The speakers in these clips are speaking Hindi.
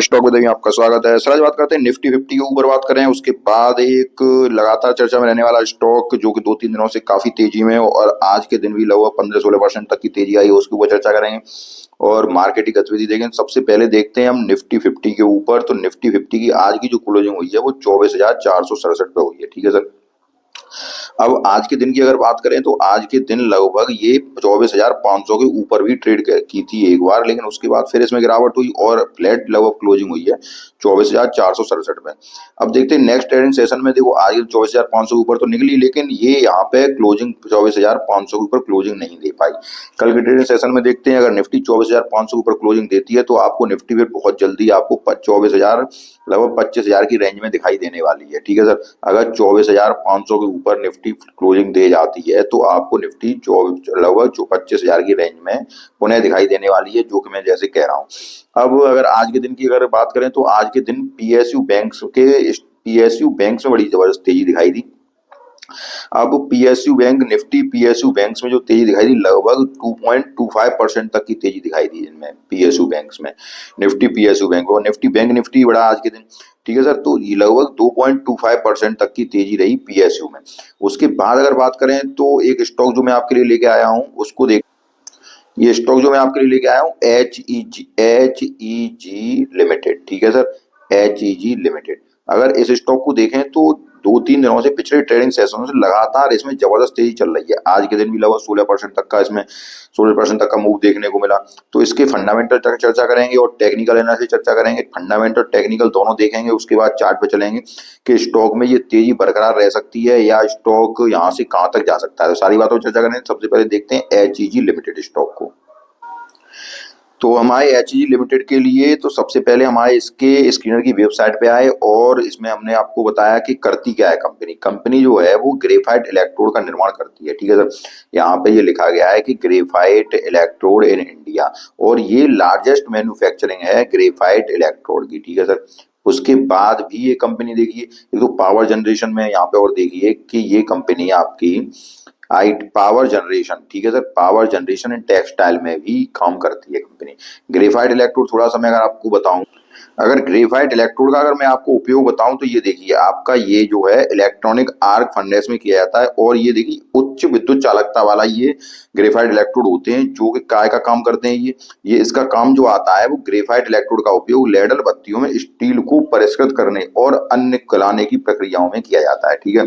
स्टॉक में देखिए आपका स्वागत है। सर आज बात करते हैं निफ्टी 50 के ऊपर बात करें, उसके बाद एक लगातार चर्चा में रहने वाला स्टॉक जो कि 2-3 दिनों से काफी तेजी में है और आज के दिन भी लगभग 15-16% तक की तेजी आई है, उसके ऊपर चर्चा करेंगे और मार्केट की गतिविधि देखेंगे। सबसे पहले देखते हैं हम निफ्टी 50 के ऊपर। तो निफ्टी 50 की आज की जो क्लोजिंग हुई है वो 24,467 पे हुई है। ठीक है सर। अब आज के दिन की अगर बात करें तो आज के दिन लगभग ये 24,500 के ऊपर भी ट्रेड की थी एक बार, लेकिन उसके बाद फिर इसमें गिरावट हुई और फ्लैट लगभग क्लोजिंग हुई है 24,467 में। अब देखते हैं नेक्स्ट ट्रेडिंग सेशन में। देखो आज 24,500 के ऊपर तो निकली, लेकिन ये यहाँ पे क्लोजिंग 24,500 के ऊपर क्लोजिंग नहीं दे पाई। कल के ट्रेडिंग सेशन में देखते हैं, अगर निफ्टी 24,500 के ऊपर क्लोजिंग देती है तो आपको निफ्टी फिर बहुत जल्दी आपको 24,000 लगभग 25,000 की रेंज में दिखाई देने वाली है। ठीक है सर। अगर 24,500 के ऊपर निफ्टी क्लोजिंग दे जाती है तो आपको निफ्टी लगभग 25,000 की रेंज में पुनः दिखाई देने वाली है, जो कि मैं जैसे कह रहा हूँ। अब अगर आज के दिन की अगर बात करें तो आज के दिन पीएसयू बैंक्स में बड़ी जबरदस्त तेजी दिखाई दी। अब PSU bank Nifty PSU banks में जो तेजी दिखाई दी लगभग 2.25% तक की तेजी दिखाई दी इनमें पीएसयू बैंक्स में। निफ्टी पीएसयू बैंक और निफ्टी बैंक निफ्टी बढ़ा आज के दिन। ठीक है सर। तो ये लगभग 2.25% तक की तेजी रही पीएसयू में। उसके बाद अगर बात करें तो एक स्टॉक जो मैं आपके लिए लेके आया हूँ उसको देख। ये स्टॉक जो मैं आपके लिए लेके आया हूँ एच ई जी लिमिटेड। ठीक है सर। एच ई जी लिमिटेड। अगर इस स्टॉक को देखें तो 2-3 दिनों से पिछले ट्रेडिंग सेशनों से लगातार इसमें जबरदस्त तेजी चल रही है। आज के दिन भी लगभग 16% तक का इसमें 16% तक का मूव देखने को मिला। तो इसके फंडामेंटल तक चर्चा करेंगे और टेक्निकल एनालिसिस चर्चा करेंगे। फंडामेंटल टेक्निकल दोनों देखेंगे, उसके बाद चार्ट पे चलेंगे कि स्टॉक में ये तेजी बरकरार रह सकती है या स्टॉक यहाँ से कहाँ तक जा सकता है। तो सारी बातों पर चर्चा करेंगे। सबसे पहले देखते हैं एच ई जी लिमिटेड स्टॉक को। तो हमारे एच ई लिमिटेड के लिए तो सबसे पहले हमारे इसके स्क्रीनर की वेबसाइट पे आए और इसमें हमने आपको बताया कि करती क्या है कंपनी। कंपनी जो है वो ग्रेफाइट इलेक्ट्रोड का निर्माण करती है। ठीक है सर। यहाँ पे ये लिखा गया है कि ग्रेफाइट इलेक्ट्रोड इन इंडिया, और ये लार्जेस्ट मैन्युफैक्चरिंग है ग्रेफाइट इलेक्ट्रोड की। ठीक है सर। उसके बाद भी ये कंपनी देखिए, एक तो पावर जनरेशन में यहाँ पे और देखिए कि ये कंपनी आपकी आई पावर जनरेशन। ठीक है sir. Power generation and textile में भी काम करती है कंपनी। ग्रेफाइट इलेक्ट्रोड थोड़ा सा मैं अगर आपको बताऊं, अगर ग्रेफाइट इलेक्ट्रोड का अगर मैं आपको उपयोग बताऊं तो ये देखिए आपका ये जो है इलेक्ट्रॉनिक आर्क फर्नेस में किया जाता है, और ये देखिए उच्च विद्युत चालकता वाला ये ग्रेफाइट इलेक्ट्रोड होते हैं जो कि काय का काम करते हैं। ये इसका काम जो आता है वो ग्रेफाइट इलेक्ट्रोड का उपयोग लेडल बत्तियों में स्टील को परिष्कृत करने और अन्य गलाने की प्रक्रियाओं में किया जाता है। ठीक है।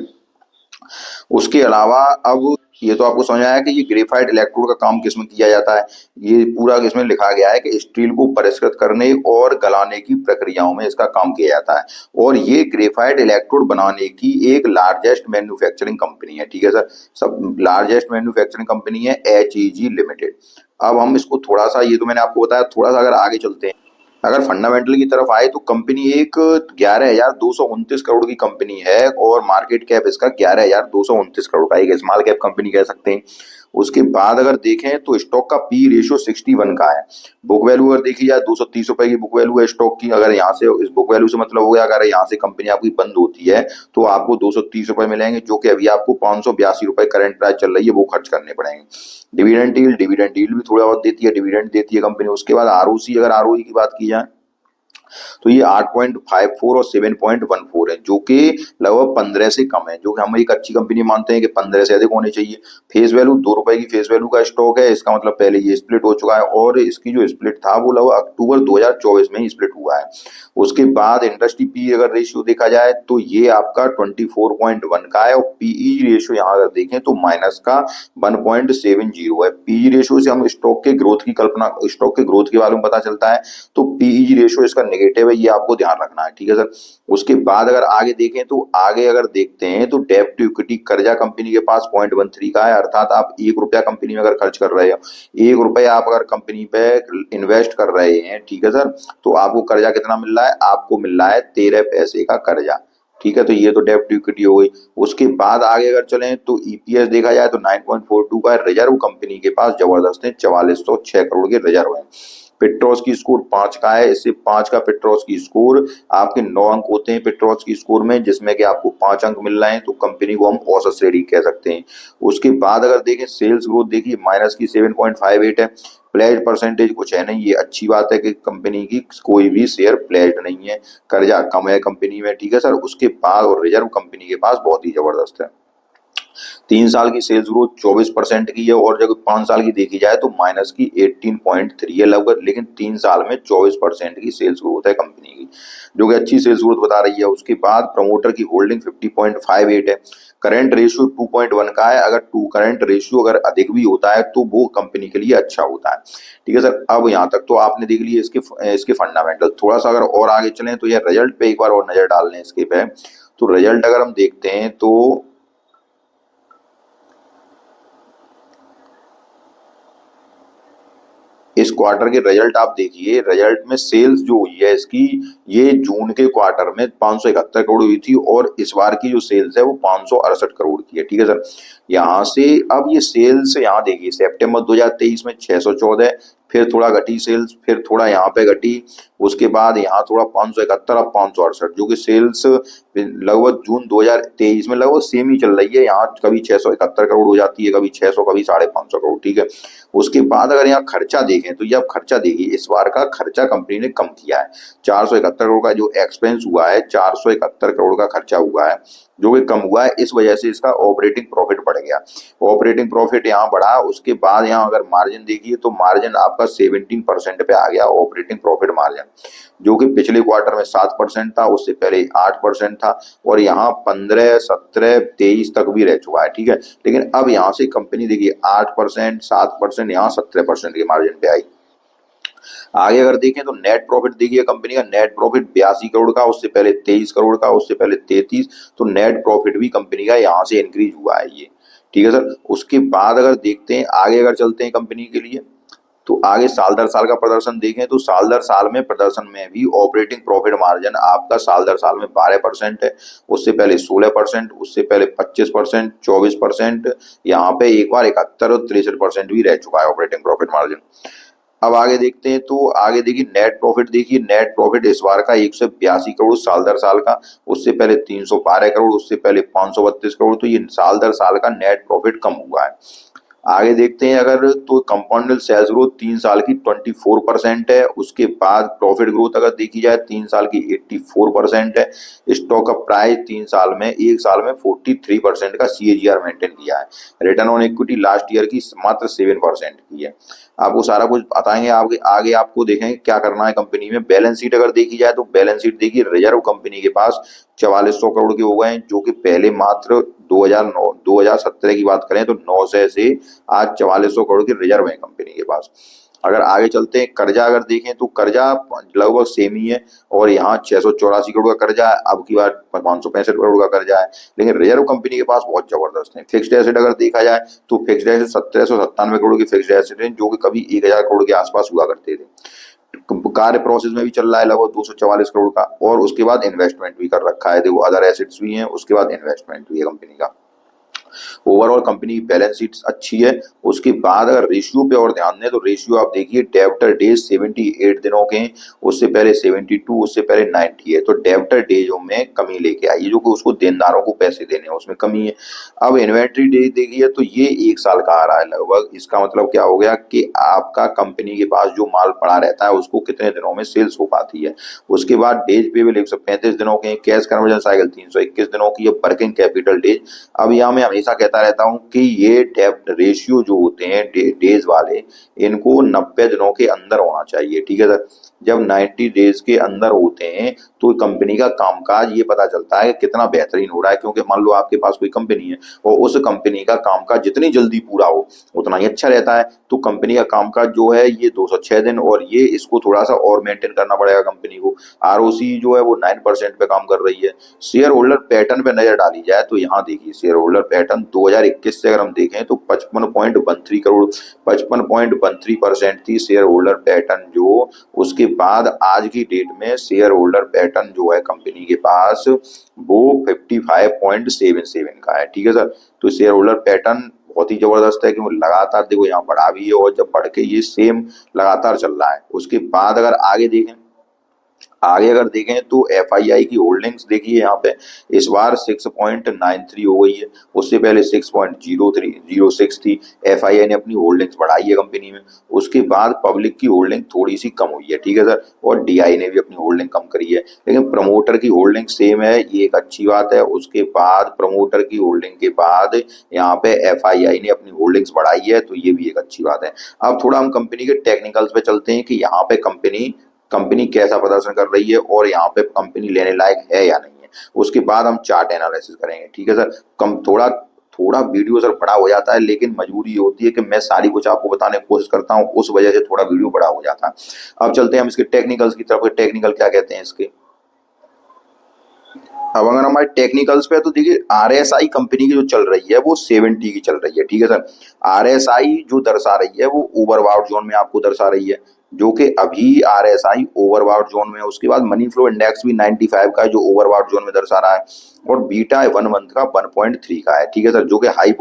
उसके अलावा अब ये तो आपको समझ आया कि ये ग्रेफाइट इलेक्ट्रोड का काम किसमें किया जाता है। ये पूरा इसमें लिखा गया है कि स्टील को परिष्कृत करने और गलाने की प्रक्रियाओं में इसका काम किया जाता है, और ये ग्रेफाइट इलेक्ट्रोड बनाने की एक लार्जेस्ट मैन्युफैक्चरिंग कंपनी है। ठीक है सर। सब लार्जेस्ट मैन्युफैक्चरिंग कंपनी है एच ई जी लिमिटेड। अब हम इसको थोड़ा सा, ये तो मैंने आपको बताया, थोड़ा सा अगर आगे चलते हैं, अगर फंडामेंटल की तरफ आए तो कंपनी एक 11,229 करोड़ की कंपनी है और मार्केट कैप इसका 11,229 करोड़ का एक स्मॉल कैप कंपनी कह सकते हैं। उसके बाद अगर देखें तो स्टॉक का पी रेशियो 61 का है। बुक वैल्यू अगर देखी जाए 230 रुपए की बुक वैल्यू है स्टॉक की। अगर यहाँ से इस बुक वैल्यू से मतलब हो गया, अगर यहाँ से कंपनी आपकी बंद होती है तो आपको 230 रुपए मिलेंगे, जो कि अभी आपको 582 रुपए करंट प्राइस चल रही है वो खर्च करने पड़ेंगे। डिविडेंड यील्ड भी थोड़ा बहुत देती है, डिविडेंड देती है कंपनी। उसके बाद आरओसी, अगर आरओई की बात की जाए तो ये 8.54 और 7.14 है, जो कि लगभग 15 से कम है, जो कि हम एक अच्छी कंपनी मानते हैं कि 15 से अधिक होने चाहिए। फेस वैल्यू 2 रुपए की फेस वैल्यू का स्टॉक है। इसका मतलब पहले ये स्प्लिट हो चुका है और इसकी जो स्प्लिट था वो लगभग अक्टूबर 2024 में ही स्प्लिट हुआ है। उसके बाद इंडस्ट्री पी अगर रेशियो देखा जाए तो ये आपका 24.1 का है, और पीई रेशियो यहाँ अगर देखें तो माइनस का 1.70 है। पीई रेशियो से हम स्टॉक के ग्रोथ की कल्पना, स्टॉक के ग्रोथ के बारे में पता चलता है। तो पीई रेशियो इसका नेगेटिव है, ये आपको ध्यान रखना है। ठीक है सर। उसके बाद अगर आगे देखें तो आगे अगर देखते हैं तो डेब्ट टू इक्विटी कर्जा कंपनी के पास 0.13 का है, अर्थात आप 1 रुपया कंपनी में अगर खर्च कर रहे हो, 1 रुपया आप अगर कंपनी पे इन्वेस्ट कर रहे हैं, ठीक है सर, तो आपको कर्जा कितना मिल रहा है? आपको मिल रहा है 13 पैसे का कर्जा। ठीक है। तो ये तो डेब्ट टू इक्विटी हो गई। उसके बाद आगे अगर चलें तो ईपीएस देखा जाए तो 9.42 का रिजर्व कंपनी के पास जबरदस्त है, 4406 करोड़ के रिजर्व है। पेट्रोस की स्कोर 5 का है, इससे 5 का पेट्रोस की स्कोर आपके 9 अंक होते हैं पेट्रोस की स्कोर में, जिसमें कि आपको 5 अंक मिल रहे हैं, तो कंपनी को हम औसत श्रेणी कह सकते हैं। उसके बाद अगर देखें सेल्स ग्रोथ देखिए माइनस की 7.58 है, प्लेज परसेंटेज कुछ है नहीं, ये अच्छी बात है कि कंपनी की कोई भी शेयर प्लेज नहीं है, कर्जा कम है कंपनी में, ठीक है सर। उसके बाद और रिजर्व कंपनी के पास बहुत ही जबरदस्त है। 3 साल की सेल्स ग्रोथ 24% की है, और जब 5 साल की देखी जाए तो माइनस की 18.3 है लगभग, लेकिन 3 साल में 24% की सेल्स ग्रोथ है कंपनी की, जो कि अच्छी सेल्स ग्रोथ बता रही है। उसके बाद प्रमोटर की होल्डिंग 50.58 है, करंट रेशियो 2.1 का है, अगर करंट रेशियो अगर अधिक भी होता है तो वो कंपनी के लिए अच्छा होता है, ठीक है सर। अब यहाँ तक तो आपने देख लिए इसके फंडामेंटल। थोड़ा सा अगर और आगे चलें तो यह रिजल्ट पे एक बार और नजर डाल लें इसके पे। तो रिजल्ट अगर हम देखते हैं तो इस क्वार्टर के रिजल्ट आप देखिए, रिजल्ट में सेल्स जो हुई है इसकी, ये जून के क्वार्टर में 571 करोड़ हुई थी, और इस बार की जो सेल्स है वो 568 करोड़ की है, ठीक है सर। यहाँ से अब ये सेल्स यहाँ देखिए सितंबर 2023 में 614, फिर थोड़ा घटी सेल्स, फिर थोड़ा यहाँ पे घटी, उसके बाद यहाँ थोड़ा 571, अब 568, जो कि सेल्स लगभग जून 2023 में लगभग सेम ही चल रही है, यहाँ कभी 671 करोड़ हो जाती है, कभी 600, कभी 550 करोड़, ठीक है। उसके बाद अगर यहाँ खर्चा देखें तो ये आप खर्चा देखिए, इस बार का खर्चा कंपनी ने कम किया है, 471 करोड़ का जो एक्सपेंस हुआ है, 471 करोड़ का खर्चा हुआ है, जो कि कम हुआ है, इस वजह से इसका ऑपरेटिंग प्रॉफिट बढ़ गया। ऑपरेटिंग प्रॉफिट यहाँ बढ़ा, उसके बाद यहाँ अगर मार्जिन देखिए तो मार्जिन आपका 17% पे आ गया, ऑपरेटिंग प्रॉफिट मार्जिन, जो कि पिछले क्वार्टर में 7% था, उससे पहले 8% था, और यहाँ 15, 17, 23 तक भी रह चुका है, ठीक है। लेकिन अब यहाँ से कंपनी देखिए 8%, 7%, यहाँ 17% के मार्जिन पे आई। आगे अगर देखें तो नेट प्रॉफिट देखिए, कंपनी का नेट प्रॉफिट 82 करोड़ का, उससे पहले 23 करोड़ का, उससे पहले 33, तो नेट प्रॉफिट भी कंपनी का यहाँ से इंक्रीज हुआ है ये, ठीक है सर। उसके बाद अगर देखते हैं आगे, अगर चलते हैं कंपनी के लिए, तो आगे साल दर साल का प्रदर्शन देखें तो साल दर साल में प्रदर्शन में भी ऑपरेटिंग प्रॉफिट मार्जिन आपका साल दर साल में 12% है, उससे पहले 16%, उससे पहले 25%, 24%, यहाँ पे एक बार 71 और 63% भी रह चुका है ऑपरेटिंग प्रॉफिट मार्जिन। अब आगे देखते हैं तो आगे देखिए नेट प्रॉफिट देखिए, नेट प्रॉफिट इस बार का 182 करोड़ साल दर साल का, उससे पहले 312 करोड़, उससे पहले 532 करोड़, तो ये साल दर साल का नेट प्रॉफिट कम हुआ है। आगे देखते हैं अगर तो कंपाउंडल सेल्स ग्रोथ 3 साल की 24% है, उसके बाद प्रॉफिट ग्रोथ अगर देखी जाए 3 साल की 84% है, स्टॉक का प्राइस 3 साल में 43% का CAGR मेंटेन किया है, return on equity last year की मात्र 7% की है। आपको सारा कुछ बताएंगे, आगे आगे आपको देखेंगे क्या करना है कंपनी में। बैलेंस शीट अगर देखी जाए तो बैलेंस शीट देखिए, रिजर्व कंपनी के पास 4400 करोड़ के हो गए हैं, जो कि पहले मात्र 2017 की बात करें तो 900 से आज 4400 करोड़ के रिजर्व है कंपनी के पास। अगर आगे चलते हैं कर्जा अगर देखें तो कर्जा लगभग सेम ही है, और यहाँ 684 करोड़ का कर्जा है, अब की बार 565 करोड़ का कर्जा है, लेकिन रिजर्व कंपनी के पास बहुत जबरदस्त है। फिक्स्ड एसेट अगर देखा जाए तो फिक्स्ड एसेट 1797 करोड़ की फिक्स्ड एसेट है, जो कि कभी 1000 करोड़ के आसपास हुआ करते थे। कार्य प्रोसेस में भी चल रहा है लगभग 244 करोड़ का, और उसके बाद इन्वेस्टमेंट भी कर रखा है, देखो अदर एसेट्स भी हैं, उसके बाद इन्वेस्टमेंट भी है कंपनी का। ओवरऑल कंपनी की बैलेंस शीट अच्छी है। उसके बाद अगर रेशियो पे और ध्यान दें तो रेशियो आप देखिए, डेब्टर डेज 78 दिनों के, उससे पहले 72, उससे पहले 90 है, तो डेब्टर डेजों में कमी लेके आई, जो कि उसको देनदारों को पैसे देने हैं उसमें कमी है। अब इन्वेंट्री डेज देखिए तो ये 1 साल का आ रहा है लगभग, इसका मतलब क्या हो गया कि आपका कंपनी के पास जो माल पड़ा रहता है उसको कितने दिनों में सेल्स हो पाती है। उसके बाद डेज पेबल 135 दिनों के, कैश कन्वर्जन साइकिल 321 दिनों की, वर्किंग कैपिटल डेज। अब यहाँ मैं हमेशा कहता रहता हूँ कि ये डेब्ट रेशियो जो होते हैं डेज वाले, इनको 90 दिनों के अंदर होना चाहिए, ठीक है सर। जब 90 डेज के अंदर होते हैं तो कंपनी का कामकाज ये पता चलता है कि कितना बेहतरीन हो रहा है, क्योंकि मान लो आपके पास कोई कंपनी है और उस कंपनी का कामकाज जितनी जल्दी पूरा हो उतना ही अच्छा रहता है। तो कंपनी का कामकाज जो है ये 206 दिन, और ये इसको थोड़ा सा और मेंटेन करना पड़ेगा कंपनी को। ROC जो है वो 9% पे काम कर रही है। शेयर होल्डर पैटर्न पे नजर डाली जाए तो यहाँ देखिए शेयर होल्डर पैटर्न 2021 से अगर हम देखें तो 55.13 करोड़, 55.13% थी शेयर होल्डर पैटर्न जो। उसके बाद आज की डेट में शेयर होल्डर पैटर्न जो है कंपनी के पास वो 55.77 का है, ठीक है सर। तो शेयर होल्डर पैटर्न बहुत ही जबरदस्त है कि वो लगातार देखो यहाँ बढ़ा भी है और जब बढ़ के ये सेम लगातार चल रहा है। उसके बाद अगर आगे अगर देखें तो एफआईआई की होल्डिंग्स देखिए यहाँ पे इस बार 6.93 हो गई है। उससे पहले 6.06 थी। एफआईआई ने अपनी होल्डिंग्स बढ़ाई है कंपनी में। उसके बाद पब्लिक की होल्डिंग थोड़ी सी कम हुई है, ठीक है सर, और डीआई ने भी अपनी होल्डिंग कम करी है, लेकिन प्रमोटर की होल्डिंग सेम है, ये एक अच्छी बात है। उसके बाद प्रमोटर की होल्डिंग के बाद यहाँ पे एफआईआई ने अपनी होल्डिंग्स बढ़ाई है, तो ये भी एक अच्छी बात है। अब थोड़ा हम कंपनी के टेक्निकल्स पे चलते हैं कि यहाँ पे कंपनी कंपनी कैसा प्रदर्शन कर रही है और यहाँ पे कंपनी लेने लायक है या नहीं है। उसके बाद हम चार्ट एनालिसिस करेंगे, ठीक है सर। कम थोड़ा थोड़ा वीडियो सर बड़ा हो जाता है, लेकिन मजबूरी होती है कि मैं सारी कुछ आपको बताने की कोशिश करता हूँ, उस वजह से थोड़ा वीडियो बड़ा हो जाता है। अब चलते हैं हम इसके टेक्निकल्स की तरफ। टेक्निकल क्या कहते हैं इसके। अब अगर हमारे टेक्निकल्स पे है तो देखिए आरएसआई कंपनी की जो चल रही है वो 70 की चल रही है, ठीक है सर। आरएसआई जो दर्शा रही है वो ओवरबॉट जोन में आपको दर्शा रही है, जो कि अभी आरएसआई ओवरबॉट जोन में है। उसके बाद मनी फ्लो इंडेक्स भी 95 का है जो ओवरबॉट जोन में दर्शा रहा है, और बीटा 1 मंथ का 1.3 का है, ठीक है सर, जो कि हाई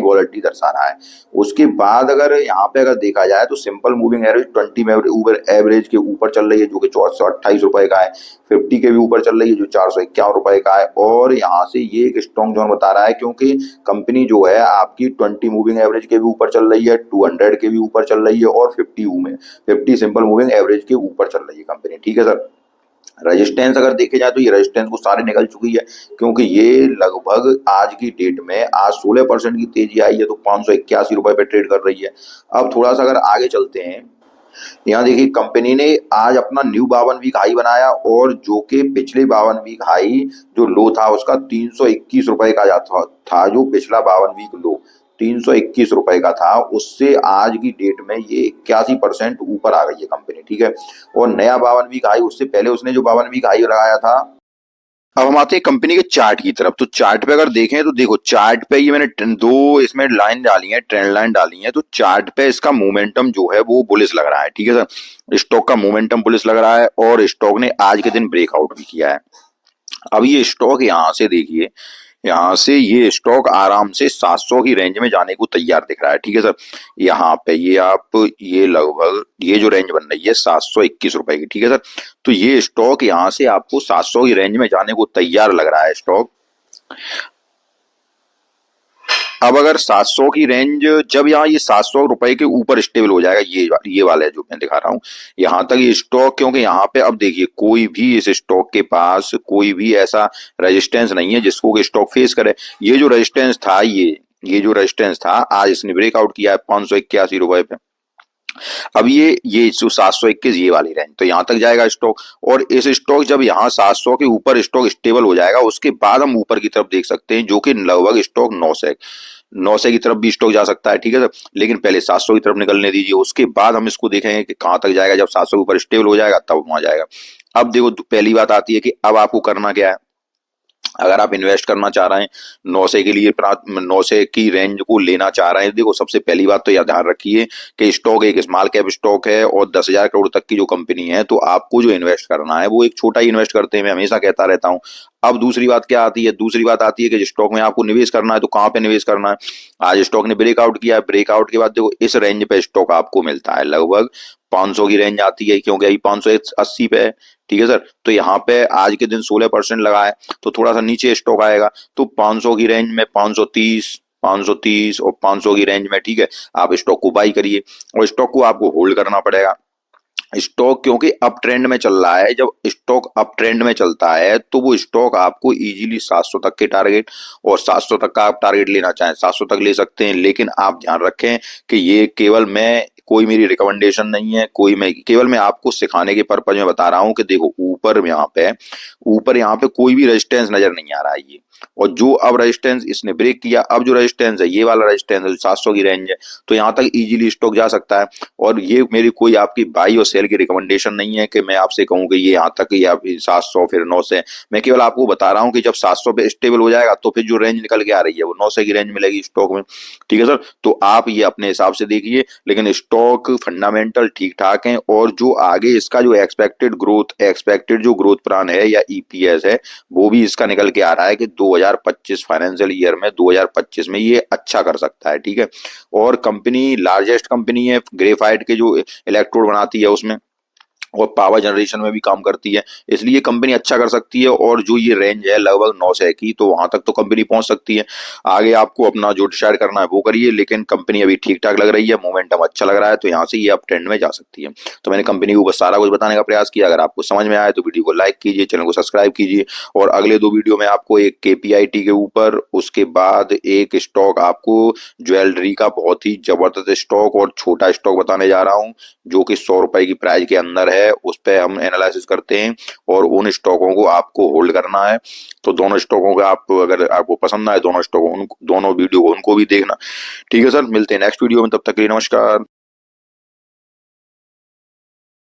वॉलेटिलिटी दर्शा रहा है। उसके बाद अगर यहाँ पे अगर देखा जाए तो सिंपल मूविंग एवरेज 20 एवरेज के ऊपर चल रही है जो कि 428 रुपए का है। 50 के भी ऊपर चल रही है जो 451 रुपए का है। और यहाँ से ये एक स्ट्रॉन्ग जोन बता रहा है, क्योंकि कंपनी जो है आपकी 20 मूविंग एवरेज के भी ऊपर चल रही है, 200 के भी ऊपर चल रही है, और 50 सिंपल मूविंग एवरेज के ऊपर चल रही है कंपनी, ठीक है सर। रेजिस्टेंस अगर देखे जाए तो ये रेजिस्टेंस को सारे निकल चुकी है, क्योंकि ये लगभग आज की डेट में आज 16% की तेजी आई है, तो 581 रुपए पे ट्रेड कर रही है। अब थोड़ा सा अगर आगे चलते हैं, यहाँ देखिए कंपनी ने आज अपना न्यू 52 वीक हाई बनाया, और जो कि पिछले 52 वीक हाई जो लो था उसका 321 रुपए का था जो पिछला 52 वीक लो 321 रुपए का था, उससे आज की डेट में ये 81% ऊपर आ गई है कंपनी, ठीक है। और नया 52 वीक हाई उससे पहले उसने जो 52 वीक हाई लगाया था। अब हम आते हैं कंपनी के चार्ट की तरफ। तो चार्ट पे अगर देखें तो देखो चार्ट पे ये मैंने दो इसमें लाइन डाली है, ट्रेंड लाइन डाली है। तो चार्ट पे इसका मोमेंटम जो है वो बुलिश लग रहा है, ठीक है सर। स्टॉक का मोमेंटम बुलिश लग रहा है, और स्टॉक ने आज के दिन ब्रेकआउट भी किया है। अब ये स्टॉक यहाँ से देखिए, यहाँ से ये स्टॉक आराम से 700 की रेंज में जाने को तैयार दिख रहा है, ठीक है सर। यहाँ पे ये आप ये लगभग ये जो रेंज बन रही है 721 रुपए की, ठीक है सर। तो ये स्टॉक यहाँ से आपको 700 की रेंज में जाने को तैयार लग रहा है स्टॉक। अब अगर 700 की रेंज जब यहाँ ये 700 रुपए के ऊपर स्टेबल हो जाएगा, ये वाला है जो मैं दिखा रहा हूँ, यहाँ तक ये स्टॉक, क्योंकि यहाँ पे अब देखिए कोई भी इस स्टॉक के पास कोई भी ऐसा रेजिस्टेंस नहीं है जिसको कि स्टॉक फेस करे। ये जो रेजिस्टेंस था ये जो रेजिस्टेंस था आज इसने ब्रेकआउट किया है 581 रुपए पे। अब ये जो 721 ये वाली रेंज, तो यहाँ तक जाएगा स्टॉक। और इस स्टॉक जब यहाँ 700 के ऊपर स्टॉक स्टेबल हो जाएगा, उसके बाद हम ऊपर की तरफ देख सकते हैं, जो कि लगभग स्टॉक 900 की तरफ भी स्टॉक जा सकता है, ठीक है सर। लेकिन पहले 700 की तरफ निकलने दीजिए, उसके बाद हम इसको देखेंगे कि कहाँ तक जाएगा। जब 700 के ऊपर स्टेबल हो जाएगा तब वहां जाएगा। अब देखो पहली बात आती है कि अब आपको करना क्या है। अगर आप इन्वेस्ट करना चाह रहे हैं 900 के लिए, 900 की रेंज को लेना चाह रहे हैं, देखो सबसे पहली बात तो यह ध्यान रखिए कि स्टॉक एक स्मॉल कैप स्टॉक है और 10,000 करोड़ तक की जो कंपनी है, तो आपको जो इन्वेस्ट करना है वो एक छोटा ही इन्वेस्ट करते हैं, मैं हमेशा कहता रहता हूँ। अब दूसरी बात क्या आती है, दूसरी बात आती है कि जिस स्टॉक में आपको निवेश करना है तो कहाँ पे निवेश करना है। आज स्टॉक ने ब्रेकआउट किया है, ब्रेकआउट के बाद देखो इस रेंज पे स्टॉक आपको मिलता है, लगभग 500 की रेंज आती है, क्योंकि अभी 580 पे है, ठीक है सर। तो यहाँ पे आज के दिन 16% लगा है, तो थोड़ा सा नीचे स्टॉक आएगा, तो 500 की रेंज में 530 और 500 की रेंज में, ठीक है, आप स्टॉक को बाई करिए। और स्टॉक को आपको होल्ड करना पड़ेगा। स्टॉक क्योंकि अप ट्रेंड में चल रहा है, जब स्टॉक अप ट्रेंड में चलता है तो वो स्टॉक आपको इजीली 700 तक के टारगेट, और 700 तक का आप टारगेट लेना चाहें 700 तक ले सकते हैं। लेकिन आप ध्यान रखें कि ये केवल मैं कोई मेरी रिकमेंडेशन नहीं है, केवल मैं आपको सिखाने के पर्पज में बता रहा हूं कि देखो ऊपर यहाँ पे कोई भी रेजिस्टेंस नजर नहीं आ रहा है ये। और जो अब रेजिस्टेंस इसने ब्रेक किया, अब जो रेजिस्टेंस है ये वाला रेजिस्टेंस है 700 की रेंज है, तो यहाँ तक इजीली स्टॉक जा सकता है। और ये मेरी कोई आपकी बाई और सेल की रिकमेंडेशन नहीं है कि मैं आपसे कहूँ कि ये यहाँ तक या 700 फिर 900। मैं केवल आपको बता रहा हूँ कि जब 700 पे स्टेबल हो जाएगा तो फिर जो रेंज निकल के आ रही है वो 900 की रेंज मिलेगी स्टॉक में, ठीक है सर। तो आप ये अपने हिसाब से देखिए, लेकिन स्टॉक फंडामेंटल ठीक ठाक हैं, और जो आगे इसका जो एक्सपेक्टेड जो ग्रोथ प्लान है या ईपीएस है, वो भी इसका निकल के आ रहा है कि 2025 फाइनेंशियल ईयर में, 2025 में ये अच्छा कर सकता है। ठीक है, और कंपनी लार्जेस्ट कंपनी है ग्रेफाइट के जो इलेक्ट्रोड बनाती है उसमें, और पावर जनरेशन में भी काम करती है, इसलिए कंपनी अच्छा कर सकती है। और जो ये रेंज है लगभग 9 से की, तो वहां तक तो कंपनी पहुंच सकती है। आगे आपको अपना जो डिसाइड करना है वो करिए, लेकिन कंपनी अभी ठीक ठाक लग रही है, मोमेंटम अच्छा लग रहा है, तो यहाँ से ये अप ट्रेंड में जा सकती है। तो मैंने कंपनी को बस सारा कुछ बताने का प्रयास किया। अगर आपको समझ में आए तो वीडियो को लाइक कीजिए, चैनल को सब्सक्राइब कीजिए, और अगले 2 वीडियो में आपको एक केपीआईटी के ऊपर, उसके बाद एक स्टॉक आपको ज्वेलरी का बहुत ही जबरदस्त स्टॉक और छोटा स्टॉक बताने जा रहा हूँ, जो कि 100 रुपए की प्राइस के अंदर है। उस पर हम एनालिसिस करते हैं, और उन स्टॉकों को आपको होल्ड करना है। तो दोनों स्टॉकों का आप, अगर आपको पसंद आए दोनों स्टॉकों, दोनों वीडियो को उनको भी देखना। ठीक है सर, मिलते हैं नेक्स्ट वीडियो में, तब तक के लिए नमस्कार।